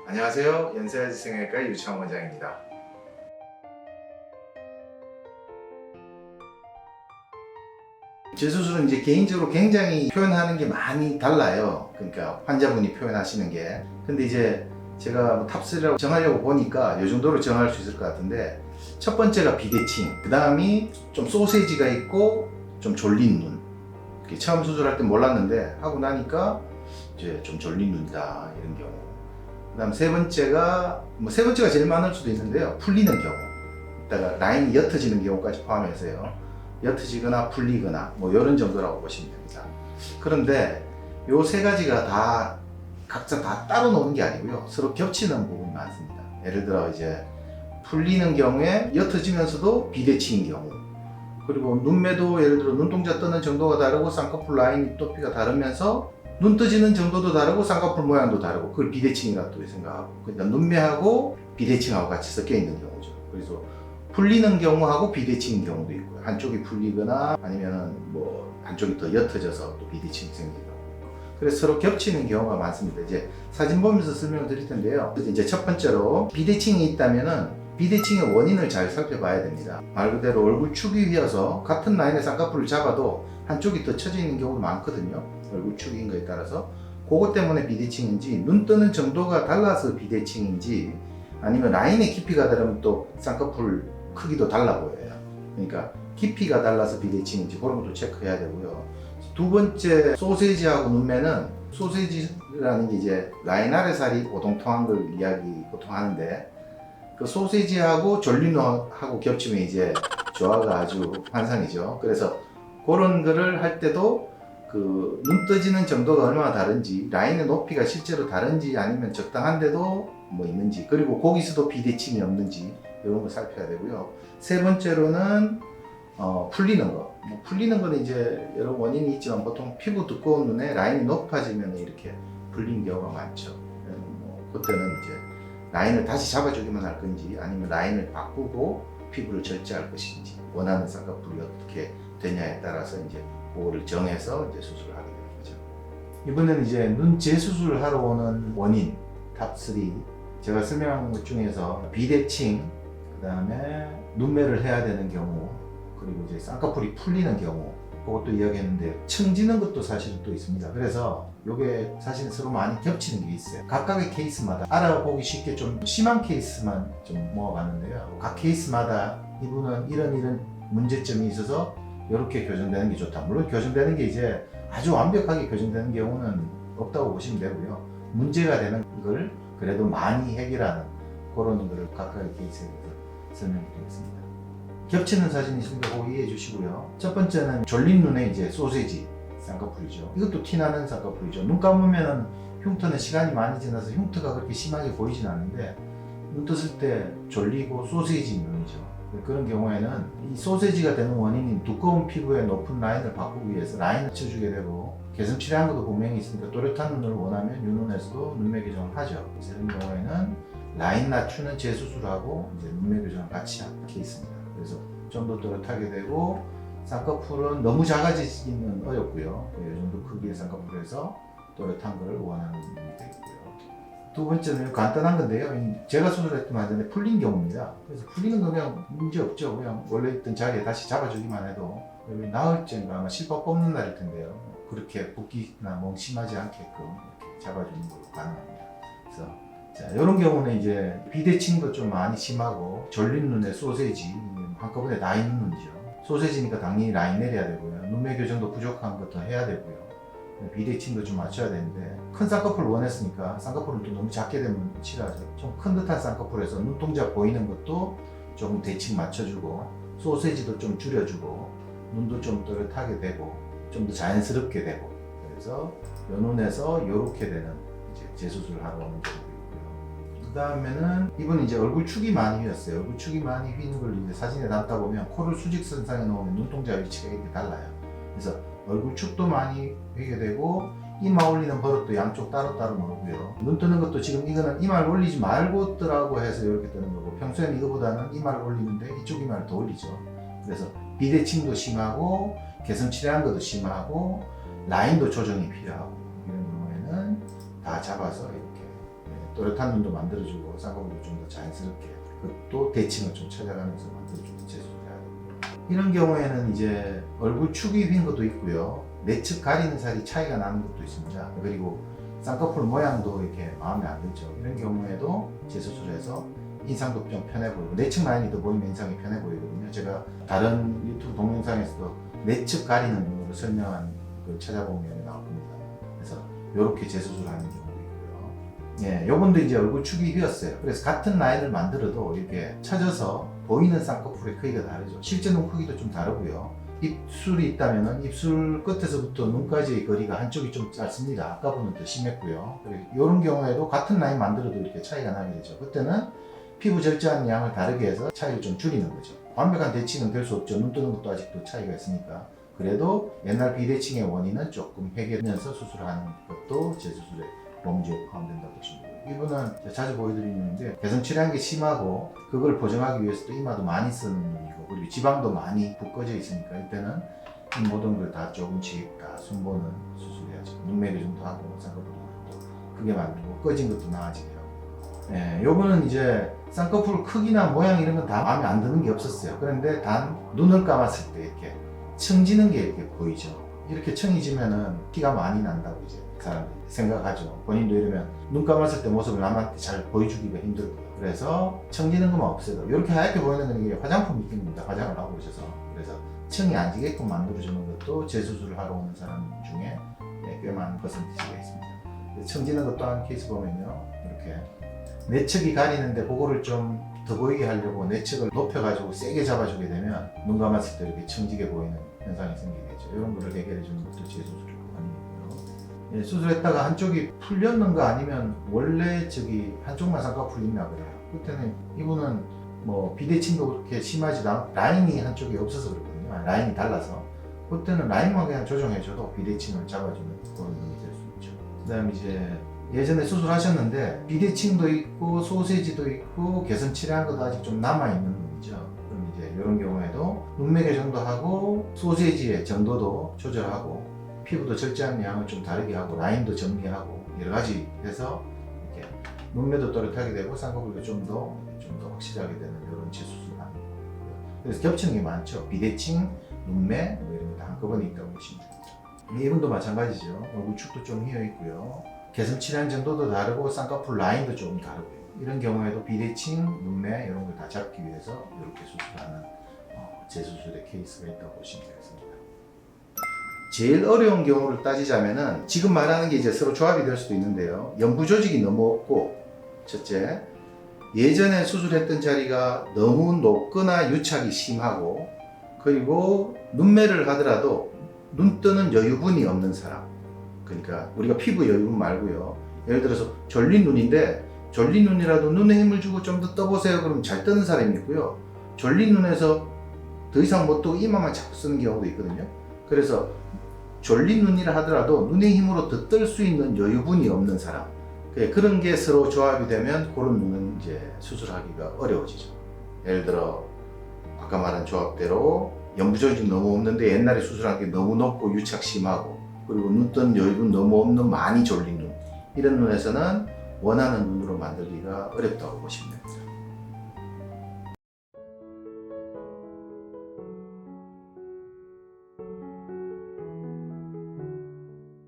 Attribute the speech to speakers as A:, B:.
A: 안녕하세요. 연세아지 성형외과 유창원 원장입니다. 제 수술은 이제 개인적으로 굉장히 표현하는 게 많이 달라요. 그러니까 환자분이 표현하시는 게. 근데 이제 제가 탑3라고 정하려고 보니까 이 정도로 정할 수 있을 것 같은데, 첫 번째가 비대칭, 그 다음이 좀 소세지가 있고 좀 졸린 눈. 처음 수술할 땐 몰랐는데 하고 나니까 이제 좀 졸린 눈이다, 이런 경우. 그 다음 세 번째가 제일 많을 수도 있는데요, 풀리는 경우. 이따가 라인이 옅어지는 경우까지 포함해서요, 옅어지거나 풀리거나 이런 정도라고 보시면 됩니다. 그런데 요 세 가지가 다 각자 다 따로 노는 게 아니고요, 서로 겹치는 부분이 많습니다. 예를 들어 이제 풀리는 경우에 옅어지면서도 비대칭인 경우, 그리고 눈매도 예를 들어 눈동자 뜨는 정도가 다르고 쌍꺼풀 라인 높이가 다르면서 눈 떠지는 정도도 다르고 쌍꺼풀 모양도 다르고, 그걸 비대칭이라고 또 생각하고, 그러니까 눈매하고 비대칭하고 같이 섞여 있는 경우죠. 그래서 풀리는 경우하고 비대칭인 경우도 있고요. 한쪽이 풀리거나 아니면은 한쪽이 더 옅어져서 또 비대칭이 생기는 경우. 그래서 서로 겹치는 경우가 많습니다. 이제 사진 보면서 설명을 드릴 텐데요. 이제 첫 번째로 비대칭이 있다면은 비대칭의 원인을 잘 살펴봐야 됩니다. 말 그대로 얼굴 축이 휘어서 같은 라인의 쌍꺼풀을 잡아도 한쪽이 더 처져 있는 경우도 많거든요. 얼굴 축인 거에 따라서 그것 때문에 비대칭인지, 눈 뜨는 정도가 달라서 비대칭인지, 아니면 라인의 깊이가 다르면 또 쌍꺼풀 크기도 달라 보여요. 그러니까 깊이가 달라서 비대칭인지 그런 것도 체크해야 되고요. 두 번째, 소세지하고 눈매는, 소세지라는 게 이제 라인 아래 살이 오동통한 걸 보통 하는데, 그 소세지하고 졸린눈하고 겹치면 이제 조화가 아주 환상이죠. 그래서 그런 거를 할 때도 그 눈 떠지는 정도가 얼마나 다른지, 라인의 높이가 실제로 다른지, 아니면 적당한데도 있는지, 그리고 거기서도 비대칭이 없는지, 이런 거 살펴야 되고요. 세 번째로는 풀리는 거. 풀리는 거는 이제 여러 원인이 있지만 보통 피부 두꺼운 눈에 라인이 높아지면 이렇게 풀린 경우가 많죠. 그때는 이제 라인을 다시 잡아주기만 할 건지, 아니면 라인을 바꾸고 피부를 절제할 것인지, 원하는 쌍꺼풀이 어떻게 되냐에 따라서 이제 그거를 정해서 이제 수술을 하게 되는 거죠. 이번에는 이제 눈 재수술을 하러 오는 원인 탑3, 제가 설명한 것 중에서 비대칭, 그 다음에 눈매를 해야 되는 경우, 그리고 이제 쌍꺼풀이 풀리는 경우, 그것도 이야기했는데, 층지는 것도 사실은 또 있습니다. 그래서 이게 사실 서로 많이 겹치는 게 있어요. 각각의 케이스마다 알아보기 쉽게 좀 심한 케이스만 좀 모아봤는데요. 각 케이스마다 이분은 이런 문제점이 있어서 이렇게 교정되는 게 좋다. 물론 교정되는 게 이제 아주 완벽하게 교정되는 경우는 없다고 보시면 되고요. 문제가 되는 걸 그래도 많이 해결하는 그런 거를 각각의 케이스에 대해서 설명드리겠습니다. 겹치는 사진이 있으니까 그거 이해해 주시고요. 첫 번째는 졸린 눈에 이제 소세지 쌍꺼풀이죠. 이것도 티나는 쌍꺼풀이죠. 눈 감으면 흉터는 시간이 많이 지나서 흉터가 그렇게 심하게 보이진 않는데, 눈 떴을 때 졸리고 소세지 눈이죠. 그런 경우에는 이 소세지가 되는 원인인 두꺼운 피부의 높은 라인을 바꾸기 위해서 라인을 쳐주게 되고, 개선 치료한 것도 분명히 있으니까 또렷한 눈을 원하면 이 눈에서도 눈매 교정을 하죠. 이런 경우에는 라인 낮추는 재수술하고 이제 눈매 교정을 같이 하는 케이스입니다. 그래서 좀 더 또렷하게 되고, 쌍꺼풀은 너무 작아지기는 어렵고요. 이 정도 크기의 쌍꺼풀에서 또렷한 걸 원하는 눈이 되겠고요. 두 번째는 간단한 건데요. 제가 수술했던 환자는 풀린 경우입니다. 그래서 풀리는 건 그냥 문제 없죠. 그냥 원래 있던 자리에 다시 잡아주기만 해도, 나흘째인가 아마 실밥 뽑는 날일 텐데요. 그렇게 붓기나 심하지 않게끔 이렇게 잡아주는 걸로 가능합니다. 그래서 이런 경우는 이제 비대칭도 좀 많이 심하고, 졸린 눈에 소세지, 한꺼번에 다 있는 눈이죠. 소세지니까 당연히 라인 내려야 되고요. 눈매 교정도 부족한 것도 해야 되고요. 비대칭도 좀 맞춰야 되는데, 큰 쌍꺼풀을 원했으니까 쌍꺼풀은 또 너무 작게 되면 싫어하죠. 좀 큰 듯한 쌍꺼풀에서 눈동자 보이는 것도 조금 대칭 맞춰주고, 소세지도 좀 줄여주고, 눈도 좀 또렷하게 되고, 좀 더 자연스럽게 되고, 그래서 요 눈에서 이렇게 되는 이제 재수술을 하러 오는 경우도 있고요. 그 다음에는 이분은 이제 얼굴 축이 많이 휘었어요. 얼굴 축이 많이 휘는 걸 이제 사진에 담다 보면 코를 수직선상에 놓으면 눈동자 위치가 이렇게 달라요. 그래서 얼굴 축도 많이 휘게 되고, 이마 올리는 버릇도 양쪽 따로따로 모르고요. 눈 뜨는 것도 지금 이거는 이마를 올리지 말고 뜨라고 해서 이렇게 뜨는 거고, 평소에는 이거보다는 이마를 올리는데 이쪽 이마를 더 올리죠. 그래서 비대칭도 심하고, 개선 치료한 것도 심하고, 라인도 조정이 필요하고, 이런 경우에는 다 잡아서 이렇게 또렷한 눈도 만들어주고 쌍꺼풀도 좀 더 자연스럽게 또 대칭을 좀 찾아가면서 만들어주는 재수술을 해야 됩니다. 이런 경우에는 이제 얼굴 축이 휜 것도 있고요. 내측 가리는 살이 차이가 나는 것도 있습니다. 그리고 쌍꺼풀 모양도 이렇게 마음에 안 들죠. 이런 경우에도 재수술해서 인상도 좀 편해 보이고 내측 라인이 더 보이면 인상이 편해 보이거든요. 제가 다른 유튜브 동영상에서도 내측 가리는 눈으로 설명한 걸 찾아보면 나올 겁니다. 그래서 이렇게 재수술하는 경우도 있고요. 예, 요번도 이제 얼굴 축이 휘었어요. 그래서 같은 라인을 만들어도 이렇게 찾아서 보이는 쌍꺼풀의 크기가 다르죠. 실제 눈 크기도 좀 다르고요. 입술이 있다면 입술 끝에서부터 눈까지의 거리가 한쪽이 좀 짧습니다. 아까보다는 더 심했고요. 이런 경우에도 같은 라인 만들어도 이렇게 차이가 나게 되죠. 그때는 피부 절제하는 양을 다르게 해서 차이를 좀 줄이는 거죠. 완벽한 대칭은 될 수 없죠. 눈 뜨는 것도 아직도 차이가 있으니까. 그래도 옛날 비대칭의 원인은 조금 해결하면서 수술하는 것도 재수술의 범주에 포함된다고 보시면 돼요. 이분은 자주 보여드리는데 개선 치료한 게 심하고 그걸 보정하기 위해서 또 이마도 많이 쓰는 눈이고 그리고 지방도 많이 붓거져 있으니까 이때는 이 모든 걸 다 조금씩 다 순보는 수술해야죠. 눈매 교정도 하고 쌍꺼풀도 크게 만들고 꺼진 것도 나아지게 하고. 예, 요거는 이제 쌍꺼풀 크기나 모양 이런 건 다 마음에 안 드는 게 없었어요. 그런데 단 눈을 감았을 때 이렇게 청 지는 게 이렇게 보이죠. 이렇게 청이 지면은 티가 많이 난다고 이제 사람들이 생각하죠. 본인도 이러면 눈 감았을 때 모습을 남한테 잘 보여주기가 힘들고요. 그래서 청 지는 것만 없애도 이렇게 하얗게 보이는 건 이게 화장품 느낌입니다. 화장을 하고 오셔서. 그래서 청이 안 지게끔 만들어주는 것도 재수술을 하러 오는 사람 중에 꽤 많은 퍼센티지가 있습니다. 청 지는 것 또한 케이스 보면요. 이렇게 내측이 가리는데 그거를 좀 더 보이게 하려고 내측을 높여가지고 세게 잡아주게 되면 눈 감았을 때 이렇게 청지게 보이는 현상이 생기겠죠. 이런 거를 해결해주는 것도 재수술의 원인이고요. 예, 수술했다가 한쪽이 풀렸는가 아니면 원래 한쪽만 쌍꺼풀이 있나 그래요. 그때는 이분은 뭐 비대칭도 그렇게 심하지도 않고 라인이 한쪽이 없어서 그렇거든요. 라인이 달라서 그때는 라인만 그냥 조정해줘도 비대칭을 잡아주는 그런 눈이 될 수 있죠. 그 다음에 이제 예전에 수술하셨는데 비대칭도 있고 소세지도 있고 개선 치료한 것도 아직 좀 남아있는 눈이죠. 그럼 이제 이런 경우에도 눈매 교정도 하고 소세지의 정도도 조절하고 피부도 절제하는 양을 좀 다르게 하고 라인도 정리하고 여러 가지 해서 이렇게 눈매도 또렷하게 되고 쌍꺼풀도 좀 더 확실하게 되는 이런 재수술을 하는 거고요. 그래서 겹치는 게 많죠. 비대칭, 눈매 뭐 이런 거 다 한꺼번에 있다고 보시면 됩니다. 이분도 마찬가지죠. 얼굴 축도 좀 휘어 있고요. 개선 치료한 정도도 다르고 쌍꺼풀 라인도 조금 다르고요. 이런 경우에도 비대칭, 눈매 이런 걸 다 잡기 위해서 이렇게 수술하는 재수술의 케이스가 있다고 보시면 되겠습니다. 제일 어려운 경우를 따지자면은 지금 말하는 게 이제 서로 조합이 될 수도 있는데요. 연부 조직이 너무 없고 첫째, 예전에 수술했던 자리가 너무 높거나 유착이 심하고 그리고 눈매를 하더라도 눈 뜨는 여유분이 없는 사람. 그러니까 우리가 피부 여유분 말고요. 예를 들어서 졸린 눈인데 졸린 눈이라도 눈에 힘을 주고 좀 더 떠보세요. 그럼 잘 뜨는 사람이 있고요. 졸린 눈에서 더 이상 못 뜨고 이마만 자꾸 쓰는 경우도 있거든요. 그래서 졸린 눈이라 하더라도 눈의 힘으로 더 뜰 수 있는 여유분이 없는 사람. 그런 게 서로 조합이 되면 그런 눈은 이제 수술하기가 어려워지죠. 예를 들어 아까 말한 조합대로 연부 조직 너무 없는데 옛날에 수술한 게 너무 높고 유착 심하고 그리고 눈 뜨는 여유분 너무 없는 많이 졸린 눈 이런 눈에서는 원하는 눈으로 만들기가 어렵다고 보시면 됩니다.